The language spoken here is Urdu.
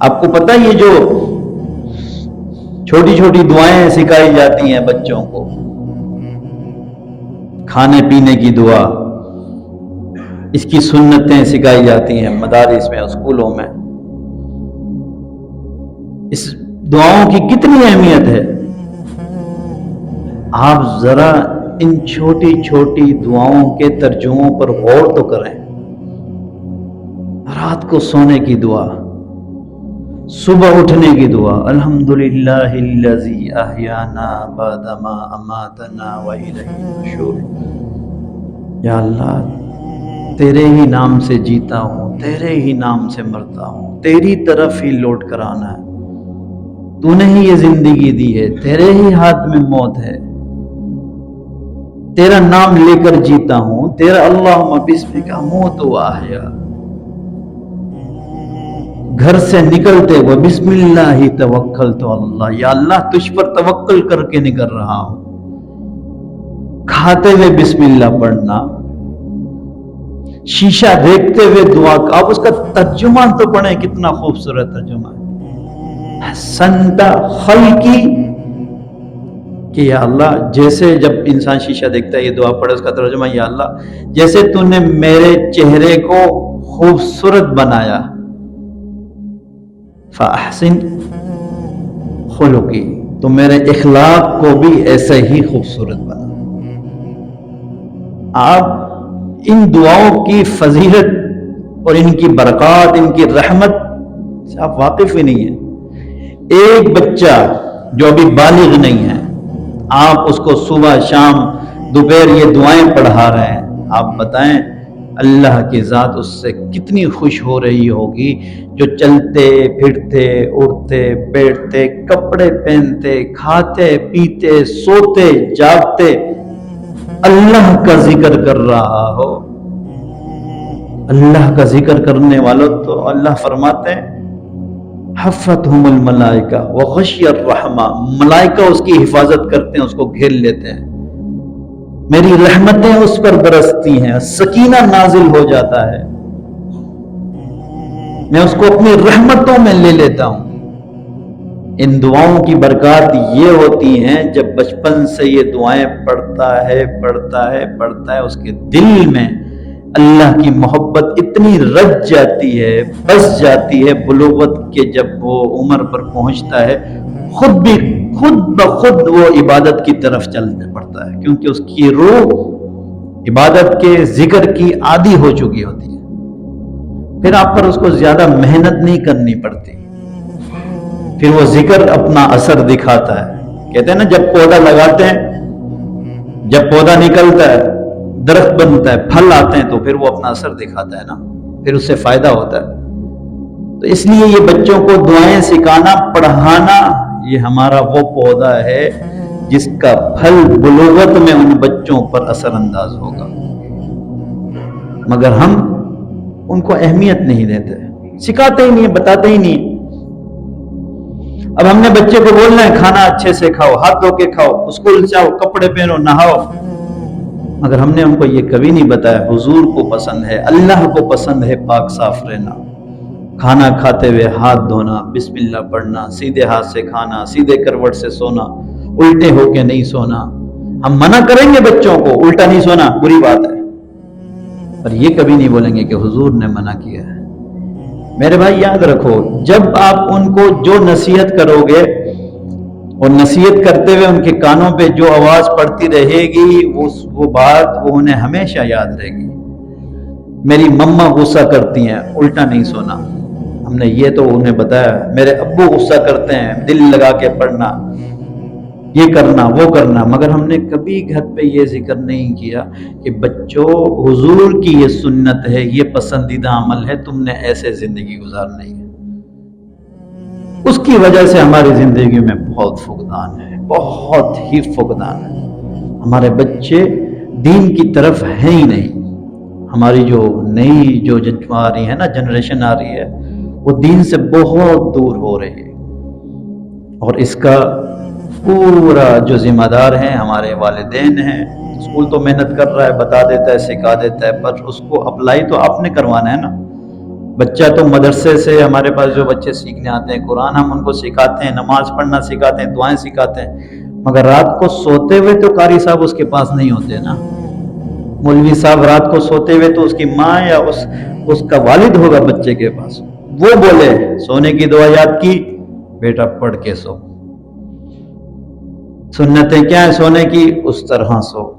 آپ کو پتہ یہ جو چھوٹی چھوٹی دعائیں سکھائی جاتی ہیں بچوں کو، کھانے پینے کی دعا، اس کی سنتیں سکھائی جاتی ہیں مدارس میں، اسکولوں میں، اس دعاؤں کی کتنی اہمیت ہے؟ آپ ذرا ان چھوٹی چھوٹی دعاؤں کے ترجموں پر غور تو کریں۔ رات کو سونے کی دعا، صبح اٹھنے کی دعا، الحمدللہ الذی احیانا بعد ما اماتنا والیہ النشور۔ یا اللہ تیرے ہی نام سے جیتا ہوں، تیرے ہی نام سے مرتا ہوں، تیری طرف ہی لوٹ کر آنا ہے، تو نے ہی یہ زندگی دی ہے، تیرے ہی ہاتھ میں موت ہے، تیرا نام لے کر جیتا ہوں، تیرا اللہم بسمک اموت و احیا۔ گھر سے نکلتے وہ بسم اللہ توکلت علی اللہ، یا اللہ تجھ پر توکل کر کے نکل رہا ہوں۔ کھاتے ہوئے بسم اللہ پڑھنا، شیشہ دیکھتے ہوئے دعا، آپ اس کا ترجمہ تو پڑھیں، کتنا خوبصورت ترجمہ ہے، حسنت خلقی، کہ یا اللہ جیسے جب انسان شیشہ دیکھتا ہے یہ دعا پڑھے، اس کا ترجمہ یا اللہ جیسے تو نے میرے چہرے کو خوبصورت بنایا، فاحسن خلقی، تو میرے اخلاق کو بھی ایسے ہی خوبصورت بنا۔ آپ ان دعاؤں کی فضیلت اور ان کی برکات، ان کی رحمت سے آپ واقف ہی نہیں ہیں۔ ایک بچہ جو ابھی بالغ نہیں ہے، آپ اس کو صبح شام دوپہر یہ دعائیں پڑھا رہے ہیں، آپ بتائیں اللہ کی ذات اس سے کتنی خوش ہو رہی ہوگی، جو چلتے پھرتے اٹھتے بیٹھتے کپڑے پہنتے کھاتے پیتے سوتے جاگتے اللہ کا ذکر کر رہا ہو۔ اللہ کا ذکر کرنے والوں تو اللہ فرماتے ہیں حفتہم الملائکہ وغشی الرحمہ، ملائکہ اس کی حفاظت کرتے ہیں، اس کو گھیر لیتے ہیں، میری رحمتیں اس پر برستی ہیں، سکینہ نازل ہو جاتا ہے، میں اس کو اپنی رحمتوں میں لے لیتا ہوں۔ ان دعاؤں کی برکات یہ ہوتی ہیں جب بچپن سے یہ دعائیں پڑھتا ہے اس کے دل میں اللہ کی محبت اتنی رچ جاتی ہے، بس جاتی ہے، بلوغت کے جب وہ عمر پر پہنچتا ہے خود بخود وہ عبادت کی طرف چلنے پڑتا ہے، کیونکہ اس کی روح عبادت کے ذکر کی عادی ہو چکی ہوتی ہے۔ پھر آپ پر اس کو زیادہ محنت نہیں کرنی پڑتی، پھر وہ ذکر اپنا اثر دکھاتا ہے۔ کہتے ہیں نا جب پودا لگاتے ہیں، جب پودا نکلتا ہے، درخت بنتا ہے، پھل آتے ہیں، تو پھر وہ اپنا اثر دکھاتا ہے نا، پھر اس سے فائدہ ہوتا ہے۔ تو اس لیے یہ بچوں کو دعائیں سکھانا، پڑھانا، یہ ہمارا وہ پودا ہے جس کا پھل بلوغت میں ان بچوں پر اثر انداز ہوگا، مگر ہم ان کو اہمیت نہیں دیتے، سکھاتے ہی نہیں، بتاتے ہی نہیں۔ اب ہم نے بچے کو بولنا ہے کھانا اچھے سے کھاؤ، ہاتھ دھو کے کھاؤ، اسکول جاؤ، کپڑے پہنو، نہاؤ، مگر ہم نے ان کو یہ کبھی نہیں بتایا حضور کو پسند ہے، اللہ کو پسند ہے پاک صاف رہنا، کھانا کھاتے ہوئے ہاتھ دھونا، بسم اللہ پڑھنا، سیدھے ہاتھ سے کھانا، سیدھے کروٹ سے سونا، الٹے ہو کے نہیں سونا۔ ہم منع کریں گے بچوں کو الٹا نہیں سونا بری بات ہے، پر یہ کبھی نہیں بولیں گے کہ حضور نے منع کیا ہے۔ میرے بھائی یاد رکھو، جب آپ ان کو جو نصیحت کرو گے اور نصیحت کرتے ہوئے ان کے کانوں پہ جو آواز پڑتی رہے گی، وہ بات وہ انہیں ہمیشہ یاد رہے گی۔ میری مما غصہ کرتی ہیں، الٹا نہیں سونا، ہم نے یہ تو انہیں بتایا۔ میرے ابو غصہ کرتے ہیں، دل لگا کے پڑھنا، یہ کرنا وہ کرنا، مگر ہم نے کبھی گھر پہ یہ ذکر نہیں کیا کہ بچوں حضور کی یہ سنت ہے، یہ پسندیدہ عمل ہے، تم نے ایسے زندگی گزارنی ہے۔ اس کی وجہ سے ہماری زندگی میں بہت فقدان ہے، بہت ہی فقدان ہے، ہمارے بچے دین کی طرف ہیں ہی نہیں۔ ہماری جو نئی جو آ رہی ہے نا، جنریشن آ رہی ہے، وہ دین سے بہت دور ہو رہی ہے، اور اس کا پورا جو ذمہ دار ہیں ہمارے والدین ہیں۔ اسکول تو محنت کر رہا ہے، بتا دیتا ہے، سکھا دیتا ہے، پر اس کو اپلائی تو آپ نے کروانا ہے نا۔ بچہ تو مدرسے سے ہمارے پاس جو بچے سیکھنے آتے ہیں قرآن ہم ان کو سکھاتے ہیں، نماز پڑھنا سکھاتے ہیں، دعائیں سکھاتے ہیں، مگر رات کو سوتے ہوئے تو قاری صاحب اس کے پاس نہیں ہوتے نا۔ مولوی صاحب رات کو سوتے ہوئے تو اس کی ماں یا اس کا والد ہوگا بچے کے پاس، وہ بولے سونے کی دعا یاد کی بیٹا پڑھ کے سو، سنتیں کیا ہیں سونے کی، اس طرح سو۔